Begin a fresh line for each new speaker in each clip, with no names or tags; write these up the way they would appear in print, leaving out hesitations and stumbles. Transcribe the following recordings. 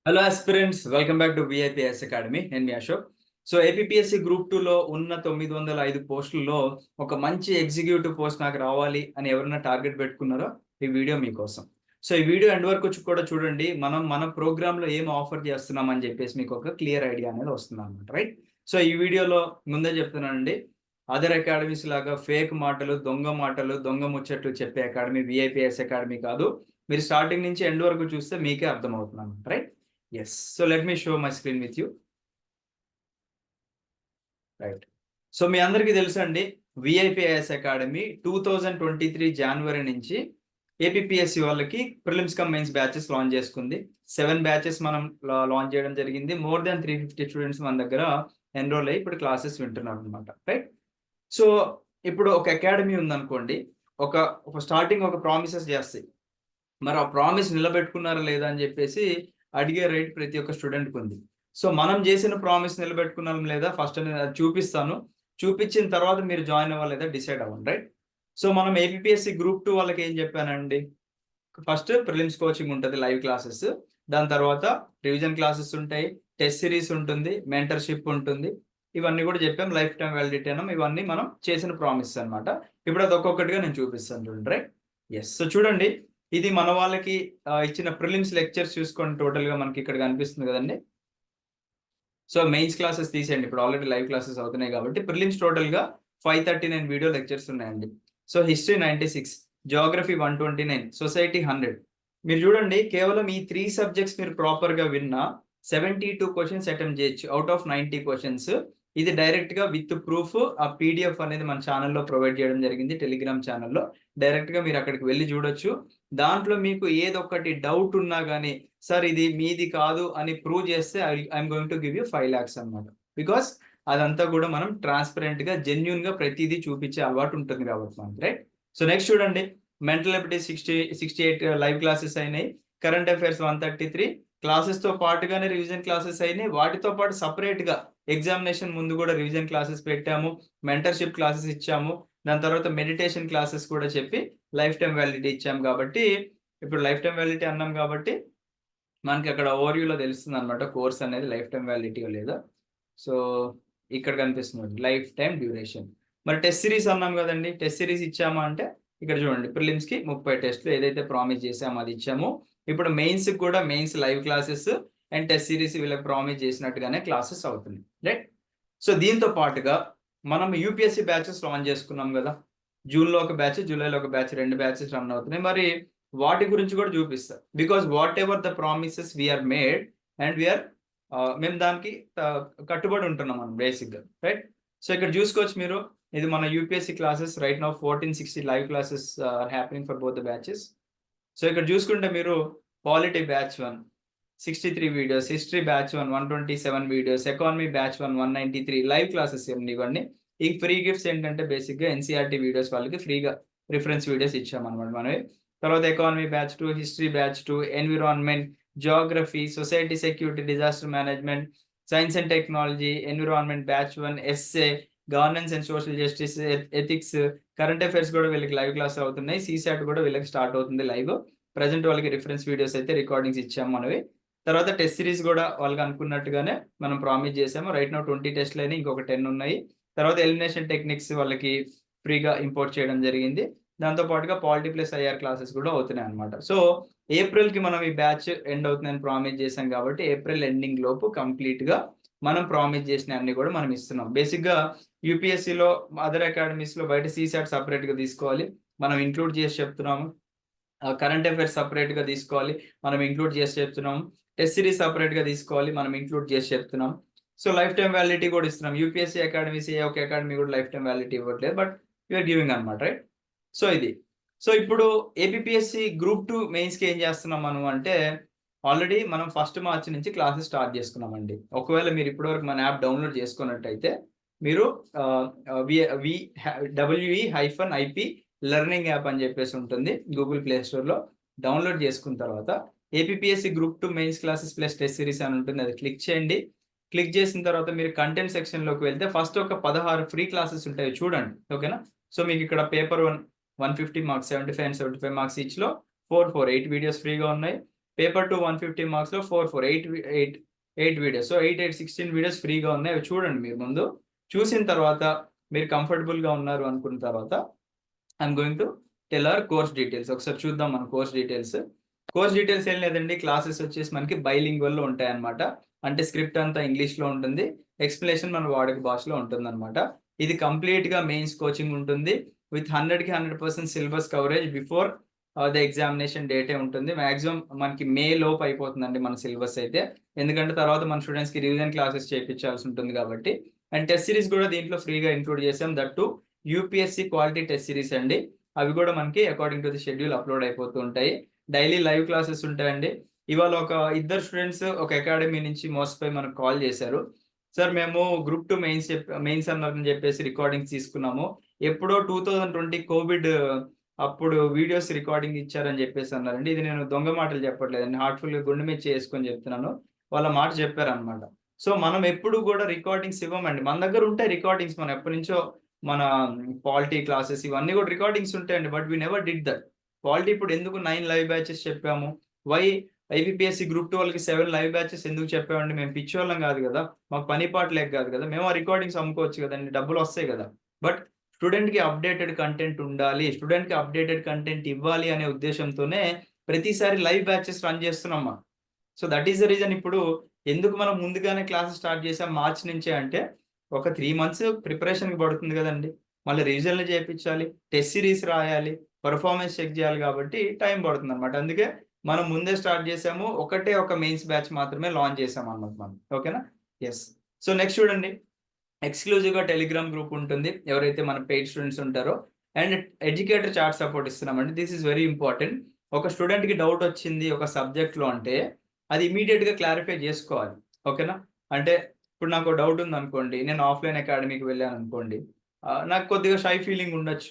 Hello aspirants, welcome back to VIPS academy. నేను మీ Ashok. So APSC group 2లో ఉన్న 905 పోస్టుల్లో ఒక మంచి ఎగ్జిక్యూటివ్ పోస్ట్ నాకు రావాలి అని ఎవరైనా టార్గెట్ పెట్టుకున్నారో ఈ వీడియో మీకోసం. సో ఈ వీడియో ఎండ్ వరకు వచ్చి కూడా చూడండి. మన ప్రోగ్రాంలో ఏం ఆఫర్ చేస్తున్నాం అని చెప్పేసి మీకు ఒక క్లియర్ ఐడియా అనేది వస్తుంది అనమాట, రైట్? సో ఈ వీడియోలో ముందే చెప్తున్నానండి, అదర్ అకాడమీస్ లాగా ఫేక్ మాటలు, దొంగ ముచ్చట్లు చెప్పే అకాడమీ విఐపిఎస్ అకాడమీ కాదు. మీరు స్టార్టింగ్ నుంచి ఎండ్ వరకు చూస్తే మీకే అర్థమవుతుంది అనమాట, right? Yes. So let me show my screen with you. Right. So మీ అందరికీ తెలుసండి, విఐపిఐఎస్ అకాడమీ 2023 జనవరి నుంచి ఏపీఎస్సి వాళ్ళకి prelims cum mains batches launch చేసుకుంది. 7 బ్యాచెస్ మనం లాంచ్ చేయడం జరిగింది. మోర్ దాన్ 350 స్టూడెంట్స్ మన దగ్గర ఎన్రోల్ అయ్యి ఇప్పుడు క్లాసెస్ వింటున్నారు అనమాట, రైట్? సో ఇప్పుడు ఒక అకాడమీ ఉందనుకోండి, ఒక స్టార్టింగ్ ఒక ప్రామిసెస్ చేస్తాయి. మరి ఆ ప్రామిస్ నిలబెట్టుకున్నారా లేదా అని చెప్పేసి అడిగే రైట్ ప్రతి ఒక్క స్టూడెంట్కి ఉంది. సో మనం చేసిన ప్రామిస్ నిలబెట్టుకున్నాం లేదా ఫస్ట్ నేను అది చూపిస్తాను. చూపించిన తర్వాత మీరు జాయిన్ అవ్వాలి లేదా డిసైడ్ అవ్వండి, రైట్? సో మనం ఏపీఎస్సి గ్రూప్ 2 వాళ్ళకి ఏం చెప్పానండి, ఫస్ట్ ప్రిలిమ్స్ కోచింగ్ ఉంటుంది, లైవ్ క్లాసెస్. దాని తర్వాత రివిజన్ క్లాసెస్ ఉంటాయి, టెస్ట్ సిరీస్ ఉంటుంది, మెంటర్షిప్ ఉంటుంది. ఇవన్నీ కూడా చెప్పాం. లైఫ్ టైం వ్యాలిడిటీ అన్నాం. ఇవన్నీ మనం చేసిన ప్రామిస్ అనమాట. ఇప్పుడు అది ఒక్కొక్కటిగా నేను చూపిస్తాను, చూడండి, రైట్? ఎస్. సో చూడండి, ఇది మన వాళ్ళకి ఇచ్చిన ప్రిలిమ్స్ లెక్చర్స్ చూసుకోండి. టోటల్ గా మనకి ఇక్కడ కనిపిస్తుంది కదండి. సో మెయిన్స్ క్లాసెస్ తీసేయండి, ఇప్పుడు ఆల్రెడీ లైవ్ క్లాసెస్ అవుతున్నాయి కాబట్టి. ప్రిలిమ్స్ టోటల్ గా 539 వీడియో లెక్చర్స్ ఉన్నాయండి. So history 96, Geography 129, society 100. మీరు చూడండి, కేవలం ఈ 3 సబ్జెక్ట్స్ మీరు ప్రాపర్ గా విన్నా 72 క్వశ్చన్స్ అటెంప్ట్ చేయొచ్చు అవుట్ ఆఫ్ 90 క్వశ్చన్స్. ఇది డైరెక్ట్ గా విత్ ప్రూఫ్ ఆ పీడిఎఫ్ అనేది మన ఛానల్లో ప్రొవైడ్ చేయడం జరిగింది, టెలిగ్రామ్ ఛానల్లో. డైరెక్ట్ గా మీరు అక్కడికి వెళ్ళి చూడొచ్చు. దాంట్లో మీకు ఏదొక్కటి డౌట్ ఉన్నా కానీ, సార్ ఇది మీది కాదు అని ప్రూవ్ చేస్తే I'm going to give you 5 lakhs అనమాట. బికాస్ అదంతా కూడా మనం ట్రాన్స్పరెంట్ గా జెన్యున్ గా ప్రతిదీ చూపించే అలవాటు ఉంటుంది కాబట్టి మనకి, రైట్? సో నెక్స్ట్ చూడండి, మెంటల్ ఎబిలిటీ 68 లైవ్ క్లాసెస్ అయినాయి. కరెంట్ అఫైర్స్ 133 క్లాసెస్ తో పాటుగానే రివిజన్ క్లాసెస్ అయినాయి. వాటితో పాటు సపరేట్ గా ఎగ్జామినేషన్ ముందు కూడా రివిజన్ క్లాసెస్ పెట్టాము, మెంటర్షిప్ క్లాసెస్ ఇచ్చాము. దాని తర్వాత మెడిటేషన్ క్లాసెస్ కూడా చెప్పి లైఫ్ టైం వ్యాలిడిటీ ఇచ్చాము. కాబట్టి ఇప్పుడు లైఫ్ టైం వ్యాలిడిటీ అన్నాం కాబట్టి మనకి అక్కడ ఓవర్వ్యూలో తెలుస్తుంది అనమాట కోర్స్ అనేది లైఫ్ టైం వ్యాలిడిటీ లేదా. సో ఇక్కడ కనిపిస్తుంది లైఫ్ టైం డ్యూరేషన్. మరి టెస్ట్ సిరీస్ అన్నాం కదండి, టెస్ట్ సిరీస్ ఇచ్చామా అంటే ఇక్కడ చూడండి, ప్రిలిమ్స్ కి 30 టెస్ట్లు ఏదైతే ప్రామిస్ చేసామో అది ఇచ్చాము. ఇప్పుడు మెయిన్స్ కూడా mains live classes and test series వీళ్ళకి ప్రామిస్ చేసినట్టుగానే క్లాసెస్ అవుతుంది, రైట్? సో దీంతో పాటుగా మనం యూపీఎస్సీ బ్యాచెస్ లాంచ్ చేసుకున్నాం కదా. జూన్లో ఒక బ్యాచ్, జూలైలో ఒక బ్యాచ్, 2 బ్యాచెస్ రన్ అవుతున్నాయి. మరి వాటి గురించి కూడా చూపిస్తా. Because whatever the promises we're made and we're మేము దానికి కట్టుబడి ఉంటున్నాం మనం బేసిక్గా, రైట్? సో ఇక్కడ చూసుకోవచ్చు మీరు, ఇది మన UPSC classes. Right now 1460 live classes are happening for both the batches. So ఇక్కడ చూసుకుంటే మీరు polity batch 1 63 videos, history batch 1 127 videos, economy batch 1 193 live classes ఇవన్నీ. ఈ ఫ్రీ గిఫ్ట్స్ ఏంటంటే బేసిక్గా ఎన్సీఆర్టీ వీడియోస్ వాళ్ళకి ఫ్రీగా రిఫరెన్స్ వీడియోస్ ఇచ్చామన్నమాట మనవి. తర్వాత economy batch 2, history batch 2, environment, geography, society, security, disaster management, science and technology, environment batch 1, essay, governance and social justice, ethics, current affairs కూడా వీళ్ళకి లైవ్ క్లాస్ అవుతున్నాయి. సీసాట్ కూడా వీళ్ళకి స్టార్ట్ అవుతుంది లైవ్. ప్రజెంట్ వాళ్ళకి రిఫరెన్స్ వీడియోస్ అయితే recordings ఇచ్చాము మనవి. తర్వాత టెస్ట్ సిరీస్ కూడా వాళ్ళకి అనుకున్నట్టుగానే మనం ప్రామిస్ చేసాము. రైట్ నౌ 20 టెస్ట్లు అయినాయి, ఇంకొక 10 ఉన్నాయి. తర్వాత ఎలిమినేషన్ టెక్నిక్స్ వాళ్ళకి ఫ్రీగా ఇంపోర్ట్ చేయడం జరిగింది. దాంతో పాటుగా పాలిటీ ప్లస్ ఐఆర్ క్లాసెస్ కూడా అవుతున్నాయి అనమాట. సో ఏప్రిల్ కి మనం ఈ బ్యాచ్ ఎండ్ అవుతుందని ప్రామిస్ చేసాం కాబట్టి ఏప్రిల్ ఎండింగ్ లోపు కంప్లీట్ గా మనం ప్రామిస్ చేసిన అన్ని కూడా మనం ఇస్తున్నాం. బేసిక్ గా యూపీఎస్సీలో అదర్ అకాడమీస్ లో బయట సీసాట్ సపరేట్ గా తీసుకోవాలి, మనం ఇంక్లూడ్ చేసి చెప్తున్నాము. కరెంట్ అఫైర్స్ సపరేట్ గా తీసుకోవాలి, మనం ఇంక్లూడ్ చేసి చెప్తున్నాం. టెస్ట్ సిరీస్ సపరేట్ గా తీసుకోవాలి, మనం ఇంక్లూడ్ చేసి చెప్తున్నాం. సో లైఫ్ టైం వ్యాలిడిటీ కూడా ఇస్తున్నాం. యూపీఎస్సీ అకాడమీస్ ఏ ఒక అకాడమీ కూడా లైఫ్ టైం వ్యాలిడిటీ ఇవ్వట్లేదు, బట్ యూఆర్ గివింగ్ అనమాట, రైట్? సో ఇది. సో ఇప్పుడు ఏపీఎస్సీ గ్రూప్ 2 మెయిన్స్ కి ఏం చేస్తున్నాం మనం అంటే, ఆల్రెడీ మనం 1 మార్చి నుంచి క్లాసెస్ స్టార్ట్ చేసుకున్నామండి. ఒకవేళ మీరు ఇప్పటివరకు మన యాప్ డౌన్లోడ్ చేసుకున్నట్టయితే మీరు WE-IP లెర్నింగ్ యాప్ అని చెప్పేసి ఉంటుంది గూగుల్ ప్లే స్టోర్ లో. డౌన్లోడ్ చేసుకున్న తర్వాత APSC group 2 mains classes plus test series అని ఉంటుంది, అది క్లిక్ చేయండి. క్లిక్ చేసిన తర్వాత మీరు కంటెంట్ సెక్షన్ లోకి వెళ్తే ఫస్ట్ ఒక 16 ఫ్రీ క్లాసెస్ ఉంటాయి, చూడండి, ఓకేనా? సో మీకు ఇక్కడ paper 1 150 marks, 75 and 75 marks each లో 8 వీడియోస్ ఫ్రీగా ఉన్నాయి. Paper 2 150 మార్క్స్లో 8 videos. సో 16 వీడియోస్ ఫ్రీగా ఉన్నాయి. అవి చూడండి మీరు ముందు. చూసిన తర్వాత మీరు కంఫర్టబుల్గా ఉన్నారు అనుకున్న తర్వాత I'm going to tell hour course details. ఒకసారి చూద్దాం మన కోర్స్ డీటెయిల్స్. కోర్స్ డీటెయిల్స్ ఏం లేదండి, క్లాసెస్ వచ్చేసి మనకి బైలింగ్వల్లో ఉంటాయి అనమాట. అంటే స్క్రిప్ట్ అంతా ఇంగ్లీష్లో ఉంటుంది, ఎక్స్ప్లెనేషన్ మన వాడుక భాషలో ఉంటుంది అనమాట. ఇది కంప్లీట్గా మెయిన్స్ కోచింగ్ ఉంటుంది విత్ 100కి 100% syllabus coverage before the examination డేటే ఉంటుంది. మ్యాక్సిమం మనకి మే లోపు అయిపోతుందండి మన సిలబస్ అయితే, ఎందుకంటే తర్వాత మన స్టూడెంట్స్కి రివిజన్ క్లాసెస్ చేయించాల్సి ఉంటుంది కాబట్టి. అండ్ టెస్ట్ సిరీస్ కూడా దీంట్లో ఫ్రీగా ఇంక్లూడ్ చేసాం, that to UPSC quality test series అండి. అవి కూడా మనకి according to the schedule upload అయిపోతూ ఉంటాయి. డైలీ లైవ్ క్లాసెస్ ఉంటాయండి. ఇవాళ ఒక ఇద్దరు స్టూడెంట్స్ ఒక అకాడమీ నుంచి మోసపోయి మనకు కాల్ చేశారు. సార్ మేము గ్రూప్ 2 మెయిన్స్ అన్నారని చెప్పేసి రికార్డింగ్స్ తీసుకున్నాము, ఎప్పుడో 2020 కోవిడ్ అప్పుడు వీడియోస్ రికార్డింగ్ ఇచ్చారని చెప్పేసి అన్నారండి. ఇది నేను దొంగ మాటలు చెప్పట్లేదండి, హార్ట్ఫుల్గా గుండె మీద చేసుకొని చెప్తున్నాను. వాళ్ళ మాట చెప్పారనమాట. సో మనం ఎప్పుడు కూడా రికార్డింగ్స్ ఇవ్వమండి, మన దగ్గర ఉంటాయి రికార్డింగ్స్, మనం ఎప్పటి నుంచో మన పాలిటీ క్లాసెస్ ఇవన్నీ కూడా రికార్డింగ్స్ ఉంటాయండి. But we never did that. Polity ఇప్పుడు ఎందుకు 9 లైవ్ బ్యాచెస్ చెప్పాము, వై ఐబీపీఎస్సీ గ్రూప్ 2 వాళ్ళకి 7 లైవ్ బ్యాచెస్ ఎందుకు చెప్పామండి? మేము పిచ్చోళ్ళం కాదు కదా, మాకు పని పాట లేక కాదు కదా, మేము ఆ రికార్డింగ్స్ అమ్ముకోవచ్చు కదండి, డబ్బులు వస్తాయి కదా. బట్ స్టూడెంట్కి అప్డేటెడ్ కంటెంట్ ఉండాలి, స్టూడెంట్కి అప్డేటెడ్ కంటెంట్ ఇవ్వాలి అనే ఉద్దేశంతోనే ప్రతిసారి లైవ్ బ్యాచెస్ రన్ చేస్తున్నాం. So that is the reason. ఇప్పుడు ఎందుకు మనం ముందుగానే క్లాసెస్ స్టార్ట్ చేసాం మార్చ్ నుంచే అంటే, ఒక 3 months ప్రిపరేషన్కి పడుతుంది కదండి, మళ్ళీ రివిజన్లు చేయించాలి, టెస్ట్ సిరీస్ రాయాలి, పర్ఫార్మెన్స్ చెక్ చేయాలి, కాబట్టి టైం పడుతుంది అనమాట. అందుకే మనం ముందే స్టార్ట్ చేసాము, ఒకటే ఒక మెయిన్స్ బ్యాచ్ మాత్రమే లాంచ్ చేసాం అన్నమాట మనం. ఓకేనా? ఎస్. సో నెక్స్ట్ చూడండి, ఎక్స్క్లూజివ్గా టెలిగ్రామ్ గ్రూప్ ఉంటుంది ఎవరైతే మన పెయిడ్ స్టూడెంట్స్ ఉంటారో, అండ్ ఎడ్యుకేటర్ చాట్ సపోర్ట్ ఇస్తున్నామండి. This is very important. ఒక స్టూడెంట్కి డౌట్ వచ్చింది ఒక సబ్జెక్ట్లో అంటే అది ఇమీడియట్గా క్లారిఫై చేసుకోవాలి. ఓకేనా? అంటే ఇప్పుడు నాకు డౌట్ ఉంది అనుకోండి, నేను ఆఫ్లైన్ అకాడమీకి వెళ్ళాను అనుకోండి, నాకు కొద్దిగా షై ఫీలింగ్ ఉండొచ్చు,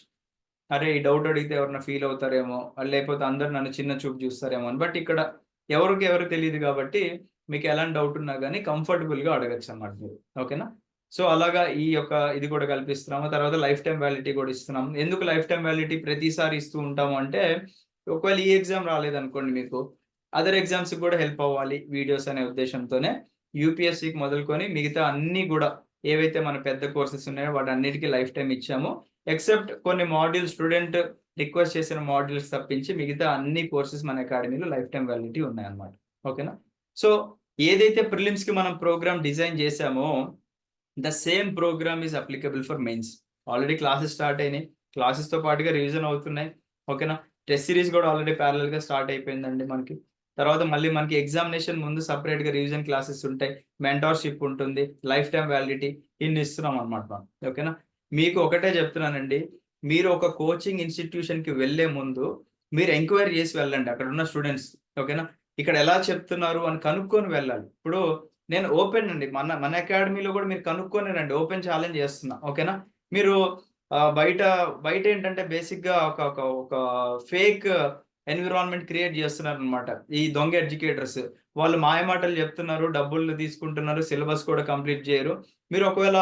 అరే ఈ డౌట్ అడిగితే ఎవరైనా ఫీల్ అవుతారేమో, లేకపోతే అందరు నన్ను చిన్న చూపు చూస్తారేమో అని. బట్ ఇక్కడ ఎవరు తెలియదు కాబట్టి మీకు ఎలాంటి డౌట్ ఉన్నా కానీ కంఫర్టబుల్గా అడగచ్చు అన్నమాట మీరు. ఓకేనా? సో అలాగా ఈ యొక్క ఇది కూడా కల్పిస్తున్నాము. తర్వాత లైఫ్ టైం వ్యాలిడిటీ కూడా ఇస్తున్నాము. ఎందుకు లైఫ్ టైం వ్యాలిడిటీ ప్రతిసారి ఇస్తూ ఉంటాము అంటే, ఒకవేళ ఈ ఎగ్జామ్ రాలేదనుకోండి, మీకు అదర్ ఎగ్జామ్స్కి కూడా హెల్ప్ అవ్వాలి వీడియోస్ అనే ఉద్దేశంతోనే యూపీఎస్సీకి మొదలుకొని మిగతా అన్నీ కూడా ఏవైతే మన పెద్ద కోర్సెస్ ఉన్నాయో వాటి అన్నిటికీ లైఫ్ టైం ఇచ్చాము. ఎక్సెప్ట్ కొన్ని మాడ్యూల్స్ స్టూడెంట్ రిక్వెస్ట్ చేసిన మాడ్యూల్స్ తప్పించి మిగతా అన్ని కోర్సెస్ మన అకాడమీలో లైఫ్ టైం వ్యాలిడిటీ ఉన్నాయన్నమాట. ఓకేనా? సో ఏదైతే ప్రిలిమ్స్కి మనం ప్రోగ్రామ్ డిజైన్ చేసామో the same program is applicable for mains. Already classes start అయినాయి, క్లాసెస్తో పాటుగా రివిజన్ అవుతున్నాయి. ఓకేనా? టెస్ట్ సిరీస్ కూడా ఆల్రెడీ ప్యారలల్గా స్టార్ట్ అయిపోయిందండి మనకి. తర్వాత మళ్ళీ మనకి ఎగ్జామినేషన్ ముందు సపరేట్గా రివిజన్ క్లాసెస్ ఉంటాయి, మెంటార్షిప్ ఉంటుంది, లైఫ్ టైం వ్యాలిడిటీ, ఇన్ని ఇస్తున్నాం అనమాట మనం. ఓకేనా? మీకు ఒకటే చెప్తున్నానండి, మీరు ఒక కోచింగ్ ఇన్స్టిట్యూషన్కి వెళ్ళే ముందు మీరు ఎంక్వైరీ చేసి వెళ్ళండి అక్కడ ఉన్న స్టూడెంట్స్. ఓకేనా? ఇక్కడ ఎలా చెప్తున్నారు అని కనుక్కొని వెళ్ళాలి. ఇప్పుడు నేను ఓపెన్ అండి, మన అకాడమీలో కూడా మీరు కనుక్కొని రండి, ఓపెన్ ఛాలెంజ్ చేస్తున్నా. ఓకేనా? మీరు బయట ఏంటంటే బేసిక్గా ఒక ఫేక్ ఎన్విరాన్మెంట్ క్రియేట్ చేస్తున్నారు అనమాట ఈ దొంగ ఎడ్యుకేటర్స్. వాళ్ళు మాయమాటలు చెప్తున్నారు, డబ్బులు తీసుకుంటున్నారు, సిలబస్ కూడా కంప్లీట్ చేయరు. మీరు ఒకవేళ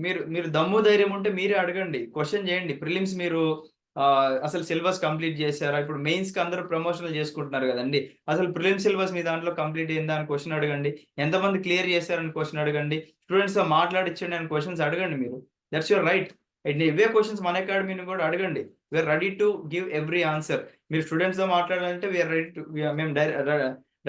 మీరు దమ్ము ధైర్యం ఉంటే మీరే అడగండి, క్వశ్చన్ చేయండి. ప్రిలిమ్స్ మీరు అసలు సిలబస్ కంప్లీట్ చేశారా? ఇప్పుడు మెయిన్స్కి అందరూ ప్రమోషన్లు చేసుకుంటున్నారు కదండి, అసలు ప్రిలిమ్స్ సిలబస్ మీ దాంట్లో కంప్లీట్ అయిందా అని క్వశ్చన్ అడగండి. ఎంతమంది క్లియర్ చేశారని క్వశ్చన్ అడగండి. స్టూడెంట్స్తో మాట్లాడించండి అని క్వశ్చన్స్ అడగండి మీరు. That's your right. ఇవే క్వశ్చన్స్ మన అకాడమీని కూడా అడగండి. We're ready to give every answer. మీరు స్టూడెంట్స్తో మాట్లాడాలంటే వీఆర్ రెడీ టు, మేము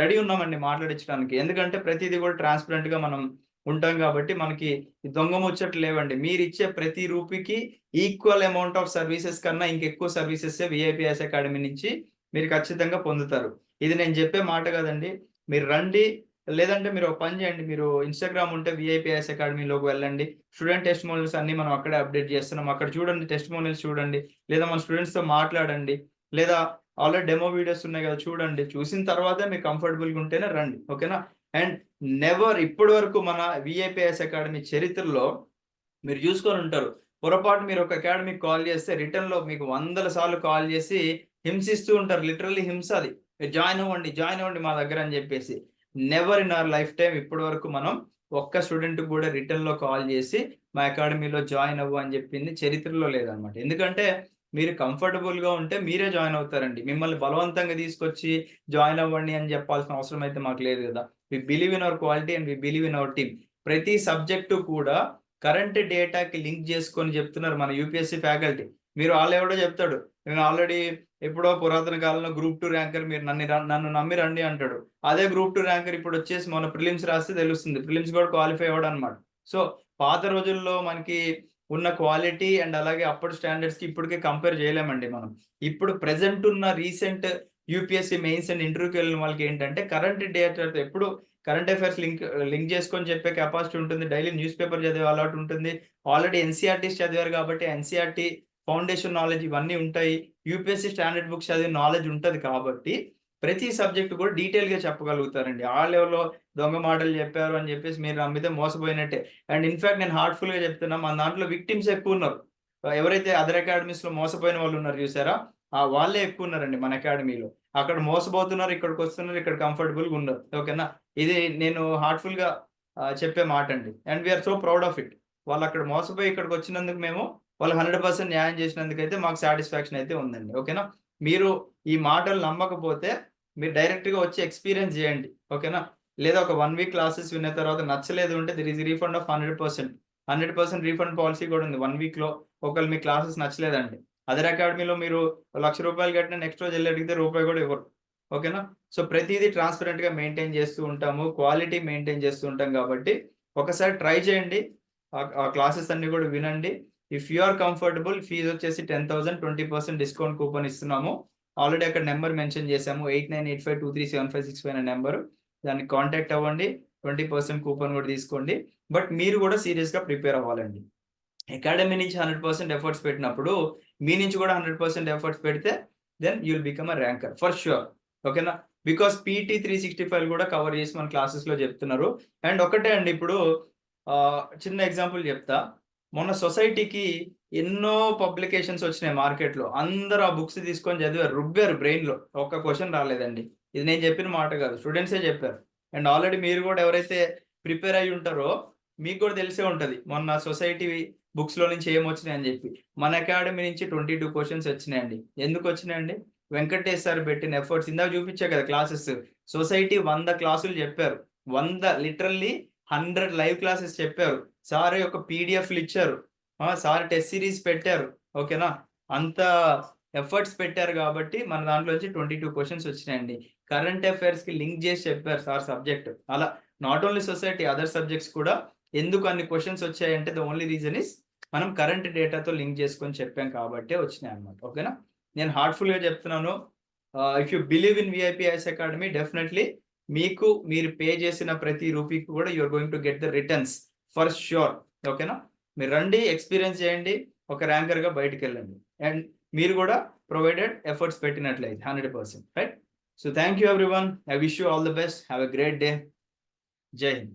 రెడీ ఉన్నామండి మాట్లాడించడానికి. ఎందుకంటే ప్రతిదీ కూడా ట్రాన్స్పరెంట్గా మనం ఉంటాం కాబట్టి మనకి దొంగ ముచ్చట్లు లేవండి. మీరు ఇచ్చే ప్రతి రూపీకి ఈక్వల్ అమౌంట్ ఆఫ్ సర్వీసెస్ కన్నా ఇంకెక్కువ సర్వీసెస్ విఐపిఎస్ అకాడమీ నుంచి మీరు ఖచ్చితంగా పొందుతారు. ఇది నేను చెప్పే మాట కదండి, మీరు రండి. లేదంటే మీరు ఒక పని చేయండి, మీరు ఇన్స్టాగ్రామ్ ఉంటే విఐపిఎస్ అకాడమీలోకి వెళ్ళండి. స్టూడెంట్ టెస్టిమోనియల్స్ అన్ని మనం అక్కడే అప్డేట్ చేస్తున్నాం, అక్కడ చూడండి, టెస్టిమోనియల్స్ చూడండి, లేదా మన స్టూడెంట్స్తో మాట్లాడండి, లేదా ఆల్రెడీ డెమో వీడియోస్ ఉన్నాయి కదా చూడండి. చూసిన తర్వాత మీరు కంఫర్టబుల్గా ఉంటేనే రండి. ఓకేనా? అండ్ నెవర్ ఇప్పటి వరకు మన విఐపిఎస్ అకాడమీ చరిత్రలో మీరు చూసుకొని ఉంటారు, పొరపాటు మీరు ఒక అకాడమీకి కాల్ చేస్తే రిటర్న్లో మీకు 100 సార్లు కాల్ చేసి హింసిస్తూ ఉంటారు. లిటరల్లీ హింస అది. జాయిన్ అవ్వండి మా దగ్గర అని చెప్పేసి. Never in our life time ఇప్పటి వరకు మనం ఒక్క స్టూడెంట్ కూడా రిటర్న్లో కాల్ చేసి మా అకాడమీలో జాయిన్ అవ్వు అని చెప్పింది చరిత్రలో లేదనమాట. ఎందుకంటే మీరు కంఫర్టబుల్ గా ఉంటే మీరే జాయిన్ అవుతారండి. మిమ్మల్ని బలవంతంగా తీసుకొచ్చి జాయిన్ అవ్వండి అని చెప్పాల్సిన అవసరం అయితే మాకు లేదు కదా. We believe in our quality and we believe in our team. ప్రతి సబ్జెక్టు కూడా కరెంట్ డేటాకి లింక్ చేసుకొని చెప్తున్నారు మన యూపీఎస్సీ ఫ్యాకల్టీ. మీరు ఎవడో చెప్తాడు, నేను ఆల్రెడీ ఎప్పుడో పురాతన కాలంలో గ్రూప్ 2 ర్యాంకర్, మీరు నన్ను నమ్మి రండి అంటాడు. అదే గ్రూప్ 2 ర్యాంకర్ ఇప్పుడు వచ్చేసి మన ప్రిలిమ్స్ రాస్తే తెలుస్తుంది, ప్రిలిమ్స్ కూడా క్వాలిఫై అవ్వడం అనమాట. సో పాత రోజుల్లో మనకి ఉన్న క్వాలిటీ అండ్ అలాగే అప్పటి స్టాండర్డ్స్ కి ఇప్పటికే కంపేర్ చేయలేమండి మనం. ఇప్పుడు ప్రెసెంట్ ఉన్న రీసెంట్ యూపీఎస్సీ మెయిన్స్ అండ్ ఇంటర్వ్యూకి వెళ్ళిన వాళ్ళకి ఏంటంటే కరెంట్ డేటాతో ఎప్పుడు కరెంట్ అఫైర్స్ లింక్ చేసుకొని చెప్పే కెపాసిటీ ఉంటుంది. డైలీ న్యూస్ పేపర్ చదివే అలవాటు ఉంటుంది. ఆల్రెడీ ఎన్సీఆర్టీస్ చదివారు కాబట్టి ఎన్సీఆర్టీ ఫౌండేషన్ నాలెడ్జ్ ఇవన్నీ ఉంటాయి. యూపీఎస్సీ స్టాండర్డ్ బుక్స్ చదివే నాలెడ్జ్ ఉంటుంది కాబట్టి ప్రతి సబ్జెక్ట్ కూడా డీటెయిల్ గా చెప్పగలుగుతారండి. ఆ లెవెల్లో దొంగ మాటలు చెప్పారు అని చెప్పేసి మీరు నమ్మితే మోసపోయినట్టే. అండ్ ఇన్ఫాక్ట్ నేను హార్ట్ఫుల్ గా చెప్తున్నా, మన దాంట్లో విక్టిమ్స్ ఎక్కువ ఉన్నారు. ఎవరైతే అదర్ అకాడమీస్ లో మోసపోయిన వాళ్ళు ఉన్నారు చూసారా, ఆ వాళ్ళే ఎక్కువ ఉన్నారండి మన అకాడమీలో. అక్కడ మోసపోతున్నారు, ఇక్కడికి వస్తున్నారు, ఇక్కడ కంఫర్టబుల్ గా ఉన్నారు. ఓకేనా, ఇది నేను హార్ట్ఫుల్ గా చెప్పే మాట అండి. And we're so proud of it. వాళ్ళు అక్కడ మోసపోయి ఇక్కడికి వచ్చినందుకు మేము వాళ్ళు 100% న్యాయం చేసినందుకు అయితే మాకు సాటిస్ఫాక్షన్ అయితే ఉందండి. ఓకేనా, మీరు ఈ మాటలు నమ్మకపోతే మీరు డైరెక్ట్ గా వచ్చి ఎక్స్పీరియన్స్ చేయండి. ఓకేనా, లేదా ఒక 1 వీక్ క్లాసెస్ విన్న తర్వాత నచ్చలేదు అంటే there is refund of 100% refund policy కూడా ఉంది. 1 వీక్ లో ఒకవేళ మీ క్లాసెస్ నచ్చలేదండి, అదర్ అకాడమీలో మీరు ₹1,00,000 కట్టిన నెక్స్ట్ రోజు వెళ్ళి అడిగితే రూపాయి కూడా ఇవ్వరు. ఓకేనా, సో ప్రతిదీ ట్రాన్స్పరెంట్ గా మెయింటైన్ చేస్తూ ఉంటాము, క్వాలిటీ మెయింటైన్ చేస్తూ ఉంటాం కాబట్టి ఒకసారి ట్రై చేయండి. ఆ క్లాసెస్ అన్ని కూడా వినండి. If you are comfortable, fee వచ్చేసి 10,000, 20% డిస్కౌంట్ కూపన్ ఇస్తున్నాము. ఆల్రెడీ అక్కడ నెంబర్ మెన్షన్ చేశాము, 8985237565 అనే నెంబర్. దాన్ని కాంటాక్ట్ అవ్వండి, 20% కూపన్ కూడా తీసుకోండి. బట్ మీరు కూడా సీరియస్ గా ప్రిపేర్ అవ్వాలండి. అకాడమీ నుంచి 100% ఎఫర్ట్స్ పెట్టినప్పుడు మీ నుంచి కూడా 100% ఎఫర్ట్స్ పెడితే then you will become a ranker for sure. ఓకేనా, బికాస్ పీటీ 365 కూడా కవర్ చేసి మన క్లాసెస్ లో చెప్తున్నారు. అండ్ ఒకటే అండి, ఇప్పుడు చిన్న ఎగ్జాంపుల్ చెప్తా. మొన్న సొసైటీకి ఎన్నో పబ్లికేషన్స్ వచ్చినాయి మార్కెట్ లో, అందరూ ఆ బుక్స్ తీసుకొని చదివారు, రుబ్బారు బ్రెయిన్ లో, ఒక్క క్వశ్చన్ రాలేదండి. ఇది నేను చెప్పిన మాట కాదు, స్టూడెంట్సే చెప్పారు. అండ్ ఆల్రెడీ మీరు కూడా ఎవరైతే ప్రిపేర్ అయ్యి ఉంటారో మీకు కూడా తెలిసే ఉంటది, మొన్న సొసైటీ బుక్స్ లో నుంచి ఏమొచ్చినాయి అని చెప్పి. మన అకాడమీ నుంచి 22 క్వశ్చన్స్ వచ్చినాయండి. ఎందుకు వచ్చినాయండి? వెంకటేష్ సార్ పెట్టిన ఎఫర్ట్స్. ఇందాక చూపించా కదా క్లాసెస్, సొసైటీ 100 క్లాసులు చెప్పారు, 100 లిటరల్లీ 100 లైవ్ క్లాసెస్ చెప్పారు. సార్ యొక్క పీడిఎఫ్లు ఇచ్చారు, సార్ టెస్ట్ సిరీస్ పెట్టారు. ఓకేనా, అంత ఎఫర్ట్స్ పెట్టారు కాబట్టి మన దాంట్లోంచి 22 క్వశ్చన్స్ వచ్చినాయండి. కరెంట్ అఫైర్స్ కి లింక్ చేసి చెప్పారు సార్ సబ్జెక్ట్. అలా not only society, other subjects కూడా. ఎందుకు అన్ని క్వశ్చన్స్ వచ్చాయంటే ద ఓన్లీ రీజన్ ఇస్ మనం కరెంట్ డేటాతో లింక్ చేసుకొని చెప్పాం కాబట్టి వచ్చినాయి అన్నమాట. ఓకేనా, నేను హార్ట్ఫుల్ గా చెప్తున్నాను. If you believe in VIPIS academy, definitely మీరు పే చేసిన ప్రతి రూపీకి కూడా you're going to get the returns for sure. ఓకేనా, మీరు రండి, ఎక్స్పీరియన్స్ చేయండి, ఒక ర్యాంకర్ గా బయటకు వెళ్ళండి. అండ్ మీరు కూడా ప్రొవైడెడ్ ఎఫర్ట్స్ పెట్టినట్లయితే 100%, right? So thank you everyone. I wish you all the best. Have a great day. జై హింద్.